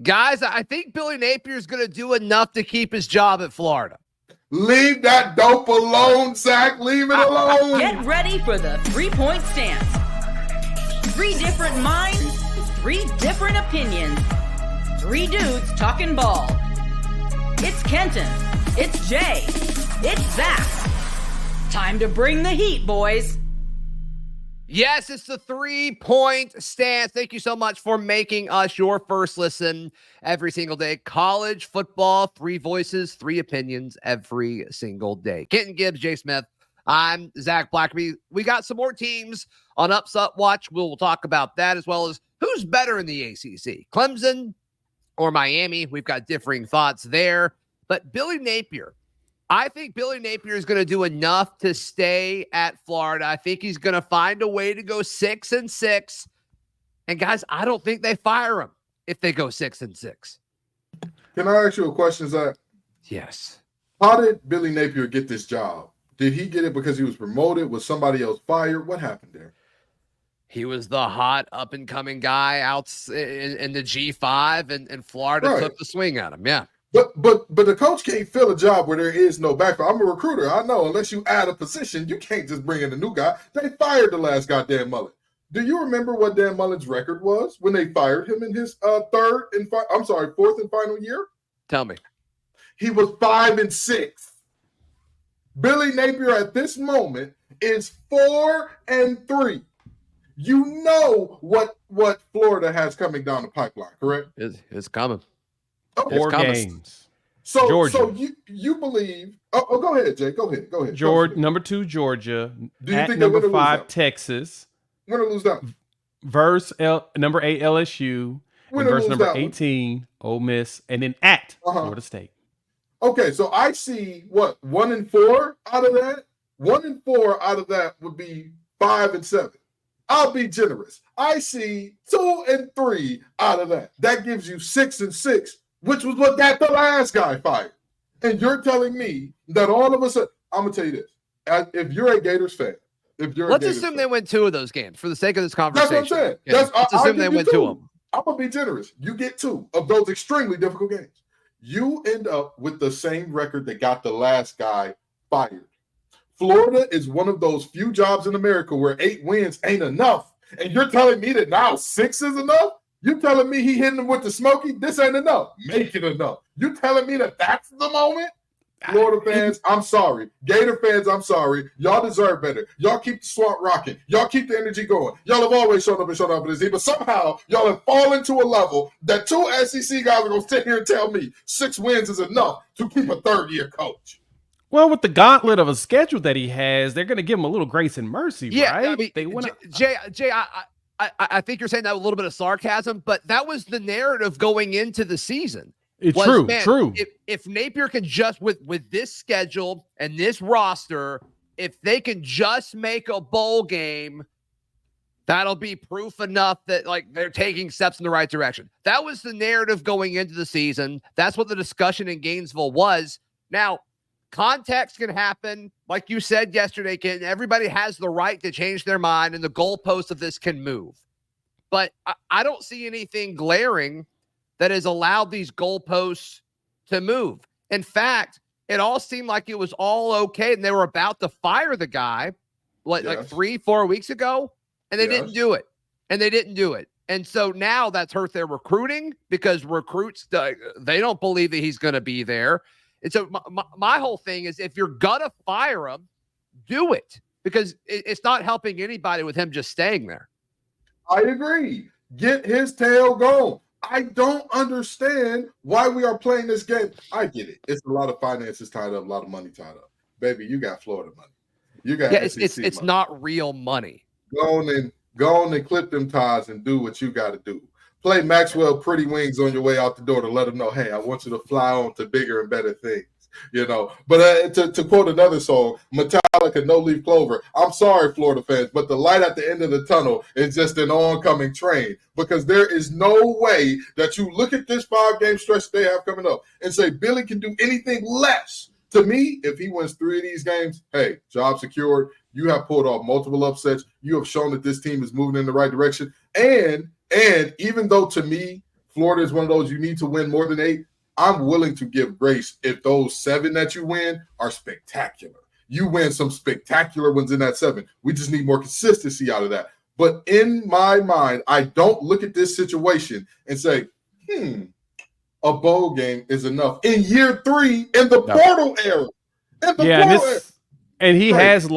Guys, I think Billy Napier is going to do enough to keep his job at Florida. Leave that dope alone, Zach. Leave it alone. Get ready for the 3-point stance. 3 different minds, 3 different opinions. 3 dudes talking ball. It's Kenton. It's Jay. It's Zach. Time to bring the heat, boys. Yes, it's the 3-point stance. Thank you so much for making us your first listen every single day. College football, 3 voices, 3 opinions every single day. Kenton Gibbs, Jay Smith. I'm Zach Blackerby. We got some more teams on Upset Watch. We'll talk about that, as well as who's better in the ACC, Clemson or Miami. We've got differing thoughts there. But Billy Napier, I think Billy Napier is going to do enough to stay at Florida. I think he's going to find a way to go 6-6. And guys, I don't think they fire him if they go 6-6. Can I ask you a question, Zach? Yes. How did Billy Napier get this job? Did he get it because he was promoted? Was somebody else fired? What happened there? He was the hot up-and-coming guy out in the G5, and Florida took the swing at him. Yeah. But the coach can't fill a job where there is no backfill. I'm a recruiter. I know unless you add a position, you can't just bring in a new guy. They fired the last goddamn Mullen. Do you remember what Dan Mullen's record was when they fired him in his fourth and final year? Tell me. He was 5-6. Billy Napier at this moment is 4-3. You know what Florida has coming down the pipeline, correct? It's coming. Okay. 4 games. So Georgia. So you believe? Oh, go ahead, Jay. Go ahead. Georgia, number 2, Georgia. Do you at think number 5, Texas. Win or lose that? Versus number 8, LSU. Win And or versus lose number that 18, Ole Miss, and then at Florida State. Okay, so I see 1-4 out of that. 1-4 out of that would be 5-7. I'll be generous. I see 2-3 out of that. That gives you 6-6, which was what got the last guy fired. And you're telling me that all of a sudden, I'm gonna tell you this: if you're a Gators fan, let's assume they win 2 of those games for the sake of this conversation. That's what I'm saying. Yeah, let's assume they win 2 of them. I'm gonna be generous. You get 2 of those extremely difficult games. You end up with the same record that got the last guy fired. Florida is one of those few jobs in America where 8 wins ain't enough. And you're telling me that now 6 is enough? You telling me he hitting them with the smoky? This ain't enough. Make it enough. You telling me that that's the moment? Florida fans, I'm sorry. Gator fans, I'm sorry. Y'all deserve better. Y'all keep the swamp rocking. Y'all keep the energy going. Y'all have always shown up for this team, but somehow y'all have fallen to a level that 2 SEC guys are going to sit here and tell me 6 wins is enough to keep a third-year coach. Well, with the gauntlet of a schedule that he has, they're going to give him a little grace and mercy, right? I mean, Jay, I think you're saying that with a little bit of sarcasm, but that was the narrative going into the season. It's true. If Napier can just with this schedule and this roster, if they can just make a bowl game, that'll be proof enough that they're taking steps in the right direction. That was the narrative going into the season. That's what the discussion in Gainesville was. Now, context can happen. Like you said yesterday, Ken, everybody has the right to change their mind, and the goalpost of this can move. But I don't see anything glaring that has allowed these goalposts to move. In fact, it all seemed like it was all okay, and they were about to fire the guy like 3-4 weeks ago, and they didn't do it. And so now that's hurt their recruiting because recruits, they don't believe that he's going to be there. And so my whole thing is, if you're going to fire him, do it, because it's not helping anybody with him just staying there. I agree. Get his tail going. I don't understand why we are playing this game. I get it. It's a lot of finances tied up, a lot of money tied up. Baby, you got Florida money. You got it's money. Not real money. Go on and clip them ties and do what you got to do. Play Maxwell Pretty Wings on your way out the door to let them know, hey, I want you to fly on to bigger and better things. But to quote another song, Metallica, No Leaf Clover. I'm sorry, Florida fans, but the light at the end of the tunnel is just an oncoming train, because there is no way that you look at this 5-game stretch they have coming up and say Billy can do anything less. To me, if he wins 3 of these games, hey, job secured. You have pulled off multiple upsets. You have shown that this team is moving in the right direction. And even though, to me, Florida is one of those you need to win more than 8. I'm willing to give grace if those 7 that you win are spectacular. You win some spectacular ones in that 7. We just need more consistency out of that. But in my mind, I don't look at this situation and say, a bowl game is enough. In year 3, in the portal era. And he has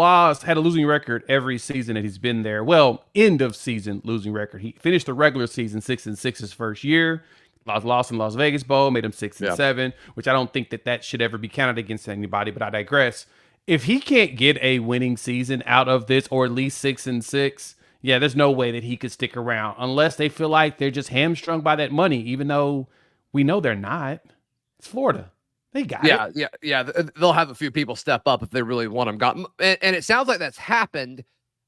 had a losing record every season that he's been there. Well, end of season losing record. He finished the regular season 6-6 his first year. Lost in Las Vegas Bowl, made him 6-7, which I don't think that should ever be counted against anybody, but I digress. If he can't get a winning season out of this, or at least 6-6, yeah, there's no way that he could stick around unless they feel like they're just hamstrung by that money, even though we know they're not. It's Florida. They got it. Yeah. They'll have a few people step up if they really want them. And it sounds like that's happened.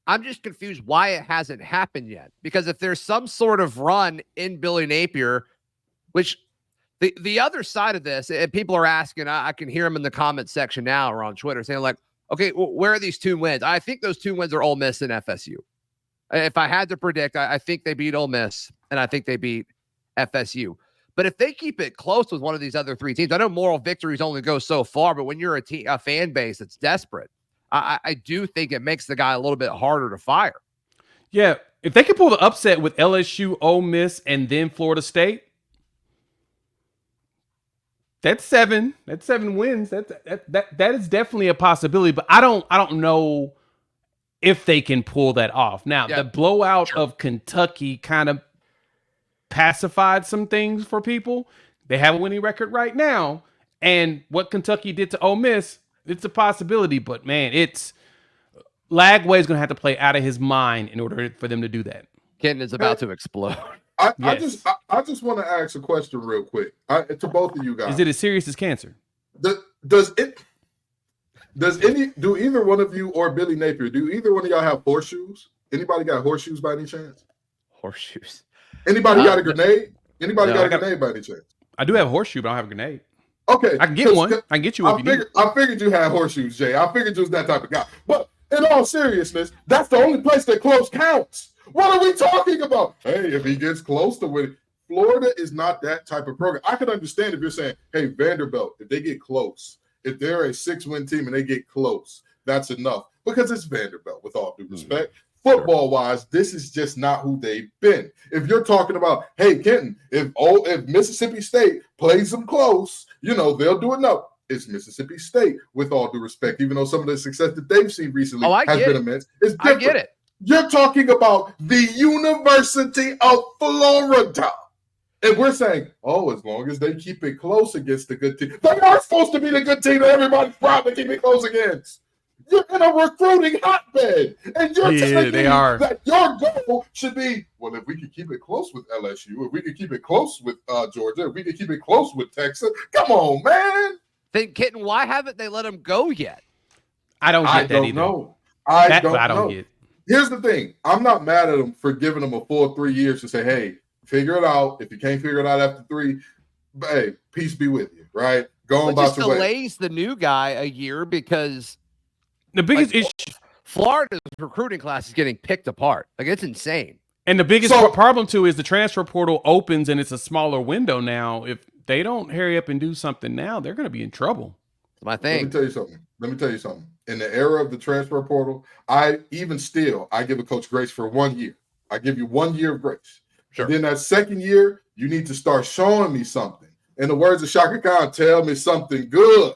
I'm just confused why it hasn't happened yet. Because if there's some sort of run in Billy Napier, which the other side of this, and people are asking, I can hear them in the comments section now or on Twitter saying like, okay, well, where are these 2 wins? I think those 2 wins are Ole Miss and FSU. If I had to predict, I think they beat Ole Miss and I think they beat FSU. But if they keep it close with one of these other 3 teams, I know moral victories only go so far, but when you're a fan base that's desperate, I do think it makes the guy a little bit harder to fire. Yeah, if they can pull the upset with LSU, Ole Miss, and then Florida State, that's 7. That's 7 wins. That is definitely a possibility. But I don't know if they can pull that off. Now, the blowout of Kentucky kind of pacified some things for people. They have a winning record right now, and what Kentucky did to Ole Miss, it's a possibility. But man, Lagway's going to have to play out of his mind in order for them to do that. Kenton is about to explode. I just want to ask a question real quick to both of you guys. Is it as serious as cancer? Do either one of you or Billy Napier, do either one of y'all have horseshoes? Anybody got horseshoes by any chance? Horseshoes. Anybody got a grenade? Anybody got a grenade by any chance? I do have a horseshoe, but I don't have a grenade. Okay. I can get one. I can get you one if you need. I figured you had horseshoes, Jay. I figured you was that type of guy. But in all seriousness, that's the only place that close counts. What are we talking about? Hey, if he gets close to winning, Florida is not that type of program. I could understand if you're saying, hey, Vanderbilt, if they get close, if they're a 6-win team and they get close, that's enough. Because it's Vanderbilt, with all due respect. Football-wise, this is just not who they've been. If you're talking about, hey, Kenton, if Mississippi State plays them close, they'll do enough. It's Mississippi State, with all due respect, even though some of the success that they've seen recently has been immense. It's different. I get it. You're talking about the University of Florida. And we're saying, as long as they keep it close against the good team. They are supposed to be the good team that everybody's proud to keep it close against. You're in a recruiting hotbed. And you're telling me that your goal should be, well, if we could keep it close with LSU, if we could keep it close with Georgia, if we could keep it close with Texas. Come on, man. Then, Kitten, why haven't they let him go yet? I don't get that either. Know. I don't know. Get. Here's the thing. I'm not mad at them for giving them a full 3 years to say, hey, figure it out. If you can't figure it out after 3, hey, peace be with you, right? Go on about your way. Delays the new guy a year because the biggest issue, Florida's recruiting class is getting picked apart. Like, it's insane. And the biggest problem too is the transfer portal opens and it's a smaller window now. If they don't hurry up and do something now, they're going to be in trouble. That's my thing. Let me tell you something. In the era of the transfer portal, I give a coach grace for 1 year. I give you 1 year of grace. Sure. And then that second year, you need to start showing me something. In the words of Shaka Khan, tell me something good.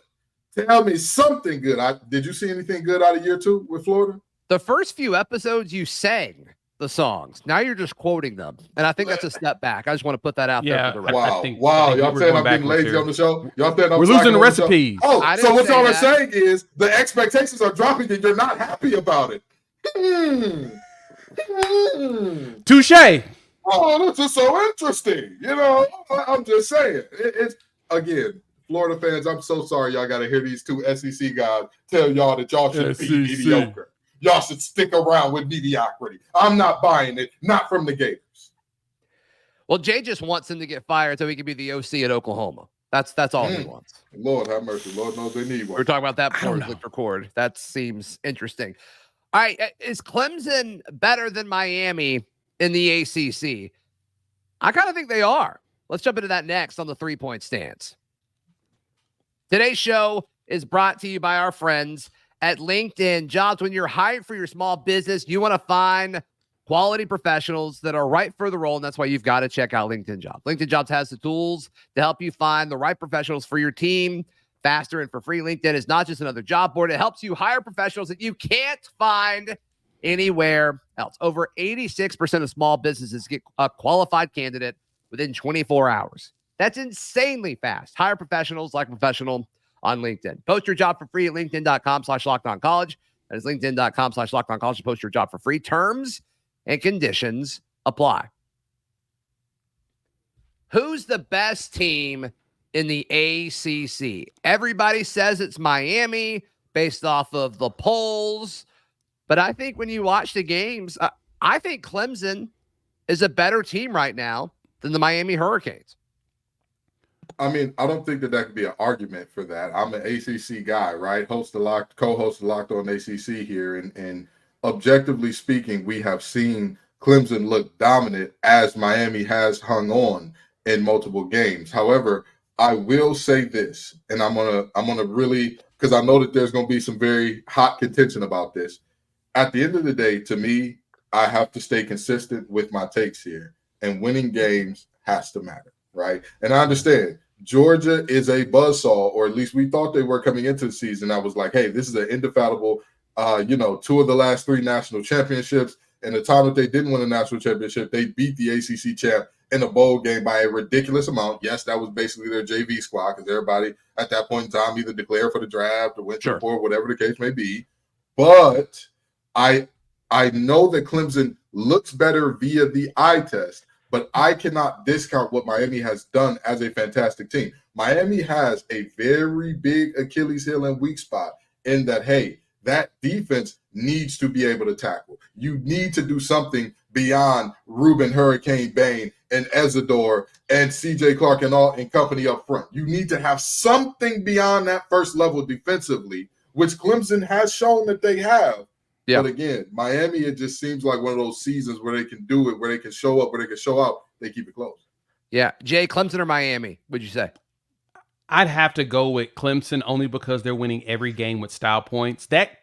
Tell me something good. Did you see anything good out of year 2 with Florida? The first few episodes, you sang the songs. Now you're just quoting them. And I think that's a step back. I just want to put that out there for the record. Wow. Y'all saying I'm getting lazy on the show? Y'all saying we're losing the recipes. So what y'all are saying is the expectations are dropping and you're not happy about it. Touche. Oh, this is so interesting. I'm just saying. It's again, Florida fans, I'm so sorry y'all got to hear these 2 SEC guys tell y'all that y'all should be mediocre. Y'all should stick around with mediocrity. I'm not buying it. Not from the Gators. Well, Jay just wants him to get fired so he can be the OC at Oklahoma. That's all he wants. Lord have mercy. Lord knows they need one. We're talking about that before we clicked record. That seems interesting. All right. Is Clemson better than Miami in the ACC? I kind of think they are. Let's jump into that next on the 3-point stance. Today's show is brought to you by our friends at LinkedIn Jobs. When you're hiring for your small business, you want to find quality professionals that are right for the role, and that's why you've got to check out LinkedIn Jobs. LinkedIn Jobs has the tools to help you find the right professionals for your team faster and for free. LinkedIn is not just another job board. It helps you hire professionals that you can't find anywhere else. Over 86% of small businesses get a qualified candidate within 24 hours. That's insanely fast. Hire professionals like professional on LinkedIn. Post your job for free at linkedin.com/LockedOnCollege. That is linkedin.com/LockedOnCollege to post your job for free. Terms and conditions apply. Who's the best team in the ACC? Everybody says it's Miami based off of the polls. But I think when you watch the games, I think Clemson is a better team right now than the Miami Hurricanes. I mean, I don't think that could be an argument for that. I'm an ACC guy, right? Co-host of Locked On ACC here. And objectively speaking, we have seen Clemson look dominant as Miami has hung on in multiple games. However, I will say this, and I'm gonna really, because I know that there's gonna be some very hot contention about this. At the end of the day, to me, I have to stay consistent with my takes here, and winning games has to matter, right? And I understand Georgia is a buzzsaw, or at least we thought they were coming into the season. I was like, hey, this is an indefatigable, 2 of the last 3 national championships. And the time that they didn't win a national championship, they beat the ACC champ in a bowl game by a ridiculous amount. Yes, that was basically their JV squad because everybody at that point in time either declared for the draft or went to the board, whatever the case may be. But I know that Clemson looks better via the eye test, but I cannot discount what Miami has done as a fantastic team. Miami has a very big Achilles heel and weak spot in that, hey, that defense needs to be able to tackle. You need to do something beyond Ruben Hurricane Bain and Ezador and CJ Clark and company up front. You need to have something beyond that first level defensively, which Clemson has shown that they have. Yeah. But again, Miami, it just seems like one of those seasons where they can do it, where they can show up, where they can show out. They keep it close. Yeah. Jay, Clemson or Miami, would you say? I'd have to go with Clemson only because they're winning every game with style points. That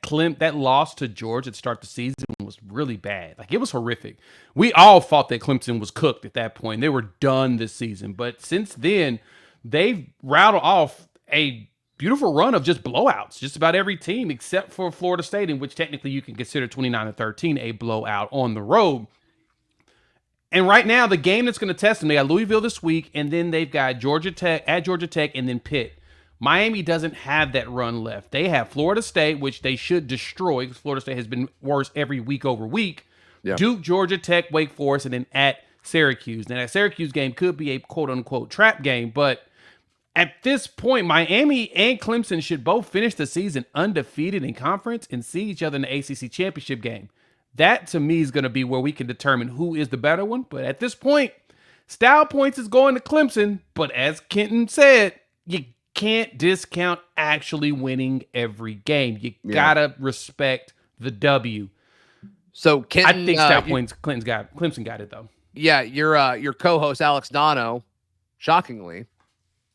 loss to Georgia to start the season was really bad. Like, it was horrific. We all thought that Clemson was cooked at that point. They were done this season. But since then, they've rattled off a beautiful run of just blowouts, just about every team except for Florida State, in which technically you can consider 29-13 a blowout on the road. And right now, the game that's going to test them, they got Louisville this week, and then they've got Georgia Tech, and then Pitt. Miami doesn't have that run left. They have Florida State, which they should destroy because Florida State has been worse every week over week. Yeah. Duke, Georgia Tech, Wake Forest, and then at Syracuse. Now, that Syracuse game could be a quote-unquote trap game, but at this point, Miami and Clemson should both finish the season undefeated in conference and see each other in the ACC championship game. That, to me, is going to be where we can determine who is the better one. But at this point, style points is going to Clemson. But as Kenton said, you can't discount actually winning every game. You got to respect the W. So, Kenton, I think style points, Clemson got it, though. Yeah, your co-host, Alex Dono, shockingly,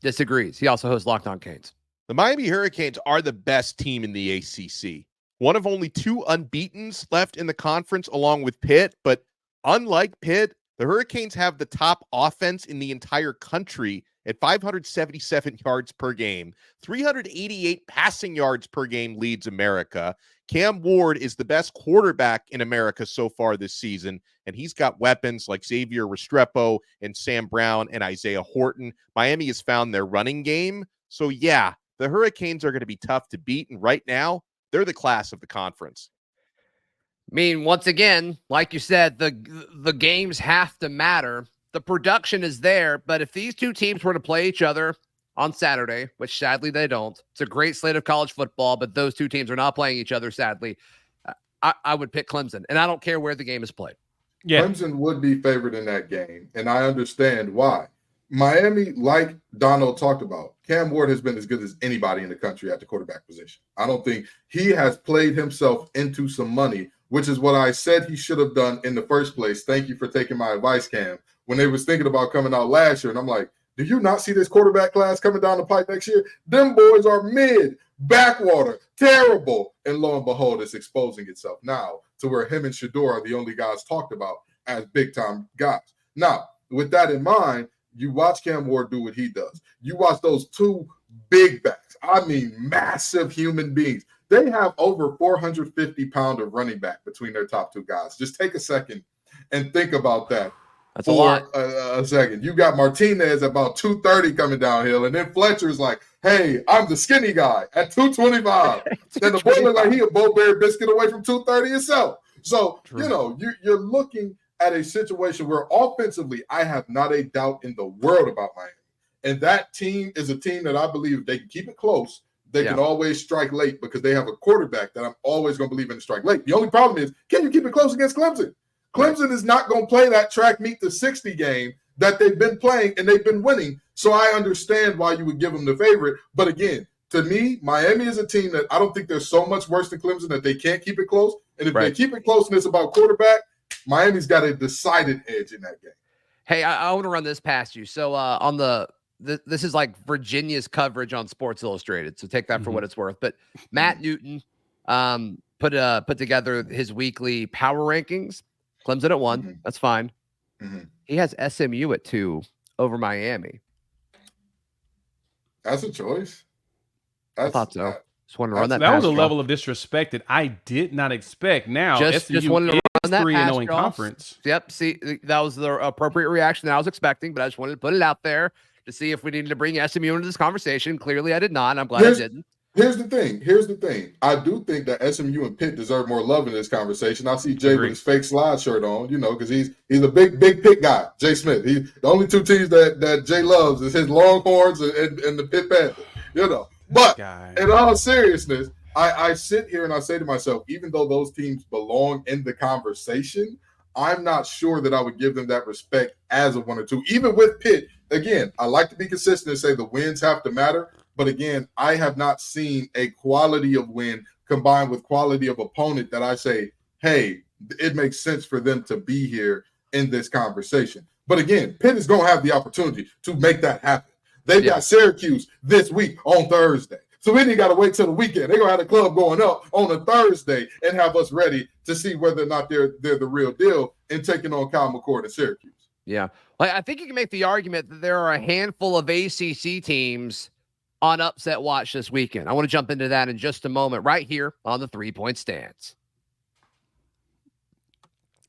disagrees. He also hosts Locked On Canes. The Miami Hurricanes are the best team in the ACC. One of only 2 unbeatens left in the conference along with Pitt. But unlike Pitt, the Hurricanes have the top offense in the entire country at 577 yards per game. 388 passing yards per game leads America. Cam Ward is the best quarterback in America so far this season, and he's got weapons like Xavier Restrepo and Sam Brown and Isaiah Horton. Miami has found their running game. So, yeah, the Hurricanes are going to be tough to beat, and right now, they're the class of the conference. I mean, once again, like you said, the games have to matter. The production is there, but if these two teams were to play each other on Saturday, which sadly they don't, it's a great slate of college football, but those two teams are not playing each other, sadly, I would pick Clemson, and I don't care where the game is played. Yeah. Clemson would be favored in that game, and I understand why. Miami, like Donald talked about, Cam Ward has been as good as anybody in the country at the quarterback position. I don't think he has played himself into some money which is what I said he should have done in the first place. Thank you for taking my advice, Cam. When they was thinking about coming out last year, and I'm like, do you not see this quarterback class coming down the pipe next year? Them boys are mid, backwater, terrible. And lo and behold, it's exposing itself now to where him and Shador are the only guys talked about as big-time guys. Now, with that in mind, you watch Cam Ward do what he does. You watch those two big backs. I mean, massive human beings. They have over 450 pounds of running back between their top two guys. Just take a second and think about that. That's a lot. A second. You got Martinez about 230 coming downhill, and then Fletcher's like, hey, I'm the skinny guy at 225. Then the boy look like he a Bo-Berry biscuit away from 230 himself. So, True. you know, you're looking at a situation where offensively, I have not a doubt in the world about Miami. And that team is a team that I believe if they can keep it close, they can always strike late because they have a quarterback that I'm always going to believe in to strike late. The only problem is, can you keep it close against Clemson? Clemson is not going to play that track meet the 60 game that they've been playing and they've been winning. So I understand why you would give them the favorite. But again, to me, Miami is a team that I don't think they're so much worse than Clemson that they can't keep it close. And if they keep it close and it's about quarterback, Miami's got a decided edge in that game. Hey, I want to run this past you. So on this is like Virginia's coverage on Sports Illustrated. So take that for what it's worth. But Matt Newton put together his weekly power rankings. Clemson at 1. That's fine. He has SMU at 2 over Miami. That's a choice. I thought so. Just wanted to run that. That was a y'all. level of disrespect that I did not expect. Now, just wanted to run that 3-0 in conference. Yep. See, that was the appropriate reaction that I was expecting, but I just wanted to put it out there to see if we needed to bring SMU into this conversation. Clearly, I did not. I'm glad I didn't. Here's the thing. I do think that SMU and Pitt deserve more love in this conversation. I see Jay with his fake slide shirt on, you know, because he's a big Pitt guy. Jay Smith. The only two teams that Jay loves is his Longhorns and the Pitt Panthers, you know. But in all seriousness, I sit here and I say to myself, even though those teams belong in the conversation, I'm not sure that I would give them that respect as a 1 or 2. Even with Pitt, again, I like to be consistent and say the wins have to matter. But again, I have not seen a quality of win combined with quality of opponent that I say, hey, it makes sense for them to be here in this conversation. But again, Pitt is going to have the opportunity to make that happen. They've got Syracuse this week on Thursday. So we didn't got to wait till the weekend. They're going to have the club going up on a Thursday and have us ready to see whether or not they're the real deal in taking on Kyle McCord and Syracuse. Yeah. I think you can make the argument that there are a handful of ACC teams on upset watch this weekend. I want to jump into that in just a moment right here on the 3-Point Stance.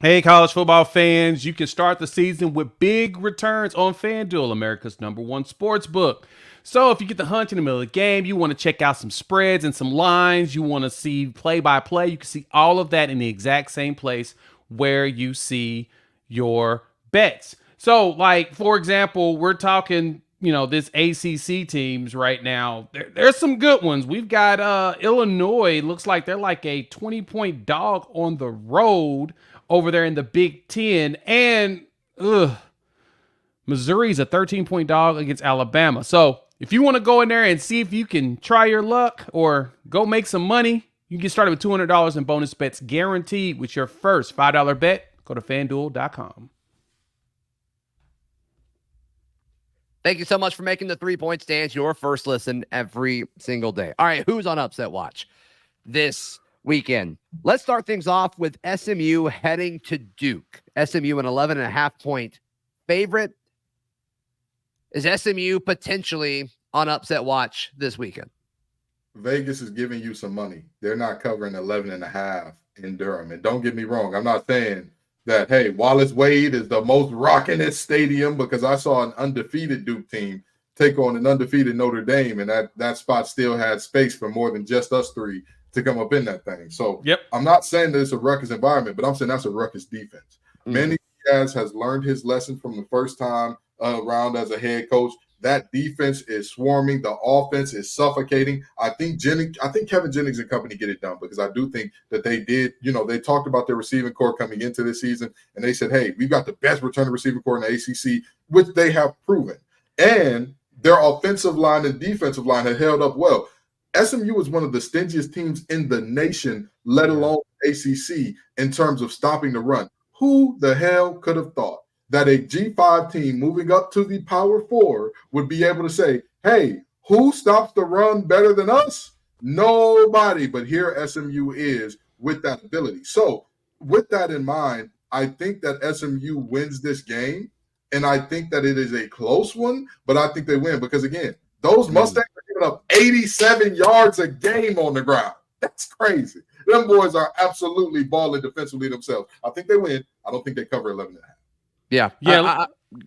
Hey, college football fans, you can start the season with big returns on FanDuel, America's #1 sports book. So if you get the hunch in the middle of the game, you want to check out some spreads and some lines, you want to see play-by-play, you can see all of that in the exact same place where you see your bets. So, like, for example, we're talking, you know, this ACC teams right now. There's some good ones. We've got Illinois. Looks like they're like a 20-point dog on the road over there in the Big Ten. And Missouri's a 13-point dog against Alabama. So if you want to go in there and see if you can try your luck or go make some money, you can get started with $200 in bonus bets guaranteed with your first $5 bet. Go to FanDuel.com. Thank you so much for making the 3-Point Stance your first listen every single day. All right, who's on upset watch this weekend? Let's start things off with SMU heading to Duke. SMU an 11.5-point favorite. Is SMU potentially on upset watch this weekend? Vegas is giving you some money. They're not covering 11.5 in Durham. And don't get me wrong, I'm not saying that, hey, Wallace Wade is the most rockinest stadium, because I saw an undefeated Duke team take on an undefeated Notre Dame, and that spot still had space for more than just us three to come up in that thing. So I'm not saying that it's a ruckus environment, but I'm saying that's a ruckus defense. Manny Diaz has learned his lesson from the first time around as a head coach. That defense is swarming. The offense is suffocating. I think Kevin Jennings and company get it done, because I do think that they did. You know, they talked about their receiving core coming into this season, and they said, hey, we've got the best returning receiving core in the ACC, which they have proven. And their offensive line and defensive line have held up well. SMU is one of the stingiest teams in the nation, let alone ACC in terms of stopping the run. Who the hell could have thought that a G5 team moving up to the Power 4 would be able to say, hey, who stops the run better than us? Nobody. But here SMU is with that ability. So with that in mind, I think that SMU wins this game, and I think that it is a close one, but I think they win because, again, those Mustangs are giving up 87 yards a game on the ground. That's crazy. Them boys are absolutely balling defensively themselves. I think they win. I don't think they cover 11.5. Yeah.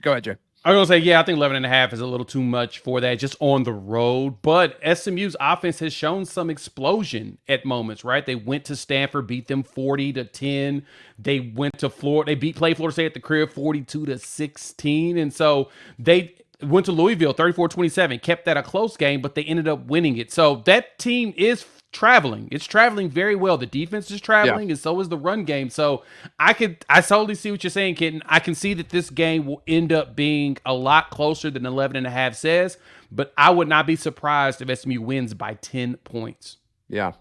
Go ahead, Jay. I was going to say, yeah, I think 11.5 is a little too much for that just on the road. But SMU's offense has shown some explosion at moments, right? They went to Stanford, beat them 40-10. They went to Florida. They played Florida State at the crib 42-16. And so they went to Louisville 34-27, kept that a close game, but they ended up winning it. So that team is traveling. It's traveling very well. The defense is traveling, and so is the run game. So I totally see what you're saying, Kitten. I can see that this game will end up being a lot closer than 11.5 says, but I would not be surprised if SMU wins by 10 points. Yeah.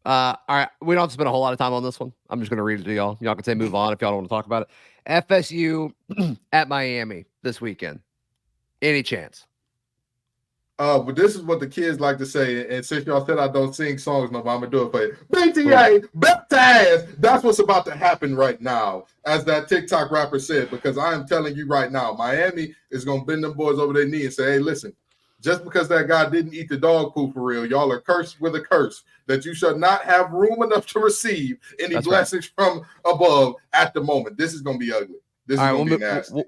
All right. We don't have to spend a whole lot of time on this one. I'm just going to read it to y'all. Y'all can say move on if y'all don't want to talk about it. FSU at Miami this weekend. Any chance? But this is what the kids like to say, and since y'all said I don't sing songs, no, I'm gonna do it for you. BTA, baptized. That's what's about to happen right now, as that TikTok rapper said. Because I am telling you right now, Miami is gonna bend them boys over their knee and say, "Hey, listen, just because that guy didn't eat the dog poop for real, y'all are cursed with a curse that you shall not have room enough to receive any blessings from above at the moment. This is gonna be ugly." All right,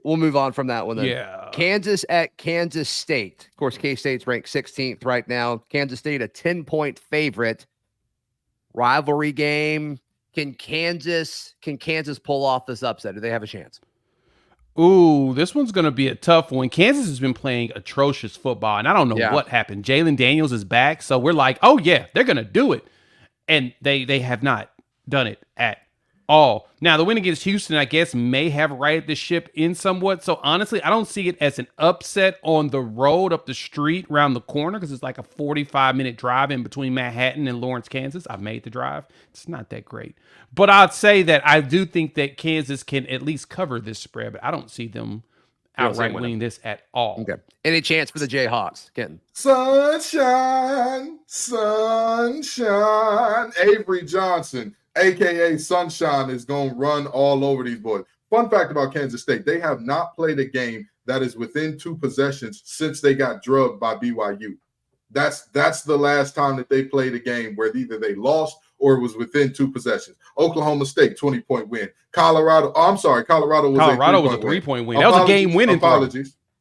we'll move on from that one then. Yeah. Kansas at Kansas State. Of course, K-State's ranked 16th right now. Kansas State a 10-point favorite. Rivalry game. Can Kansas pull off this upset? Do they have a chance? Ooh, this one's going to be a tough one. Kansas has been playing atrocious football, and I don't know what happened. Jalen Daniels is back, so we're like, oh, yeah, they're going to do it. And they have not done it at all. Now, the win against Houston, I guess, may have righted the ship in somewhat. So, honestly, I don't see it as an upset on the road up the street around the corner because it's like a 45-minute drive in between Manhattan and Lawrence, Kansas. I've made the drive. It's not that great. But I'd say that I do think that Kansas can at least cover this spread, but I don't see them outright winning this at all. Okay. Any chance for the Jayhawks? Kenton? Sunshine, sunshine. Avery Johnson, a.k.a. Sunshine, is going to run all over these boys. Fun fact about Kansas State, they have not played a game that is within 2 possessions since they got drugged by BYU. That's the last time that they played a game where either they lost or it was within 2 possessions. Oklahoma State, 20-point win. Colorado was a 3-point win. That was a game-winning throw.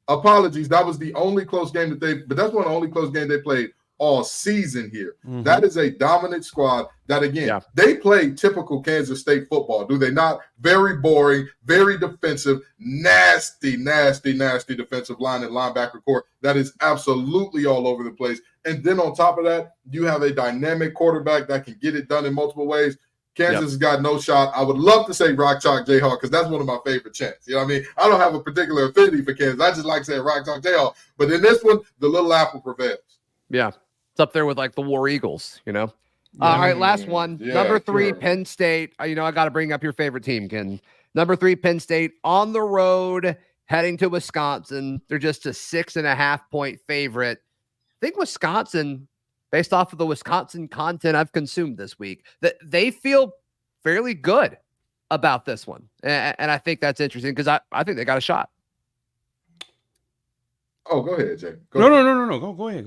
Apologies. That was the only close game but that's one of the only close games they played all season here. Mm-hmm. That is a dominant squad that, again, they play typical Kansas State football, do they not? Very boring, very defensive, nasty defensive line and linebacker core that is absolutely all over the place. And then on top of that, you have a dynamic quarterback that can get it done in multiple ways. Kansas has got no shot. I would love to say Rock Chalk Jayhawk because that's one of my favorite chants. You know what I mean? I don't have a particular affinity for Kansas. I just like saying Rock Chalk Jayhawk. But in this one, the little apple prevails. Yeah. It's up there with like the War Eagles, you know? All right, last one. Number 3, Penn State. I got to bring up your favorite team, Ken. Number 3, Penn State on the road, heading to Wisconsin. They're just a 6.5-point favorite. I think Wisconsin, based off of the Wisconsin content I've consumed this week, that they feel fairly good about this one. And I think that's interesting because I think they got a shot. Oh, go ahead, Jay. No. Go ahead.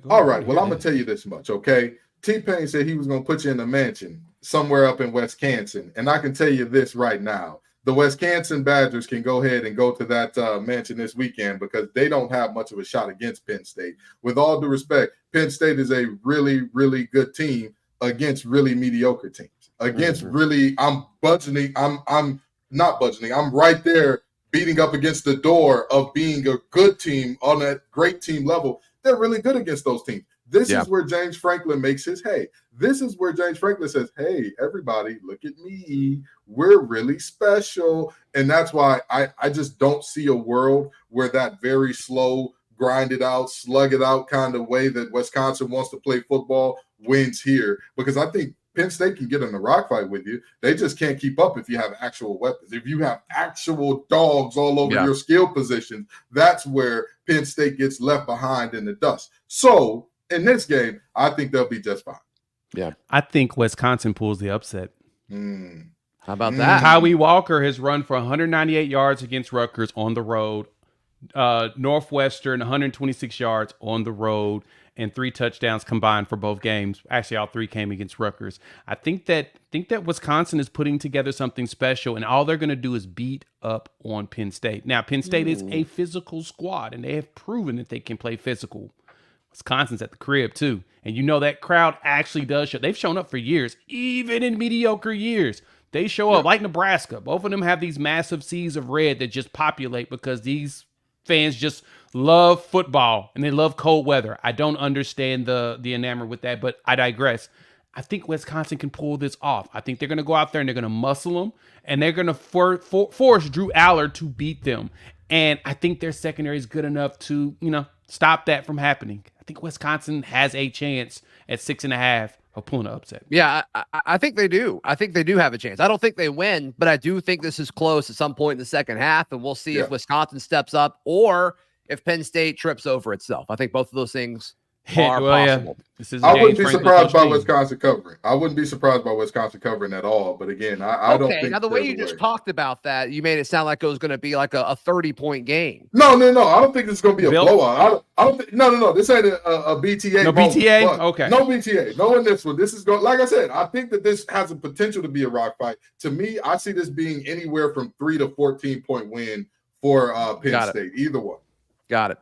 All right. Well, I'm going to tell you this much, okay? T-Pain said he was going to put you in a mansion somewhere up in Wisconsin. And I can tell you this right now. The Wisconsin Badgers can go ahead and go to that mansion this weekend because they don't have much of a shot against Penn State. With all due respect, Penn State is a really, really good team against really mediocre teams. Against really, I'm not budgeting. I'm right there beating up against the door of being a good team on that great team level. They're really good against those teams. This is where James Franklin makes his hay. This is where James Franklin says, hey, everybody, look at me. We're really special. And that's why I just don't see a world where that very slow, grind it out, slug it out kind of way that Wisconsin wants to play football wins here. Because I think Penn State can get in a rock fight with you. They just can't keep up if you have actual weapons. If you have actual dogs all over your skill positions, that's where Penn State gets left behind in the dust. So in this game, I think they'll be just fine. Yeah. I think Wisconsin pulls the upset. How about that? Kawhi Walker has run for 198 yards against Rutgers on the road. Northwestern 126 yards on the road and 3 touchdowns combined for both games. Actually, all 3 came against Rutgers. I think that Wisconsin is putting together something special, and all they're going to do is beat up on Penn State. Now, Penn State is a physical squad, and they have proven that they can play physical. Wisconsin's at the crib too, and you know that crowd actually does show. They've shown up for years, even in mediocre years. They show up like Nebraska. Both of them have these massive seas of red that just populate because these fans just love football and they love cold weather. I don't understand the enamor with that, but I digress. I think Wisconsin can pull this off. I think they're going to go out there and they're going to muscle them, and they're going to force Drew Allard to beat them. And I think their secondary is good enough to, stop that from happening. I think Wisconsin has a chance at 6.5 of pulling an upset. Yeah, I think they do. I think they do have a chance. I don't think they win, but I do think this is close at some point in the second half, and we'll see if Wisconsin steps up or if Penn State trips over itself. I think both of those things are possible. I wouldn't be surprised by Wisconsin covering. I wouldn't be surprised by Wisconsin covering at all. But again, I don't think. Now, the way you just talked about that, you made it sound like it was going to be like a 30-point game. No. I don't think this is going to be a blowout. I don't think. No. This ain't a BTA. No BTA. Okay. No BTA. No in this one. This is going. Like I said, I think that this has a potential to be a rock fight. To me, I see this being anywhere from 3 to 14-point win for Penn State. Either one. Got it.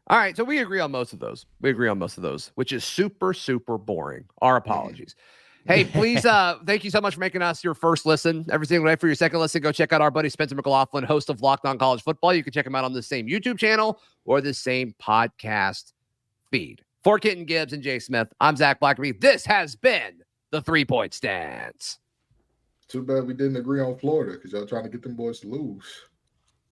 All right, so we agree on most of those. Which is super, super boring. Our apologies. Hey, please, thank you so much for making us your first listen every single day. For your second listen, go check out our buddy Spencer McLaughlin, host of Locked On College Football. You can check him out on the same YouTube channel or the same podcast feed. For Kitten Gibbs and Jay Smith, I'm Zach Blackerby. This has been the 3-Point Stance. Too bad we didn't agree on Florida because y'all trying to get them boys to lose.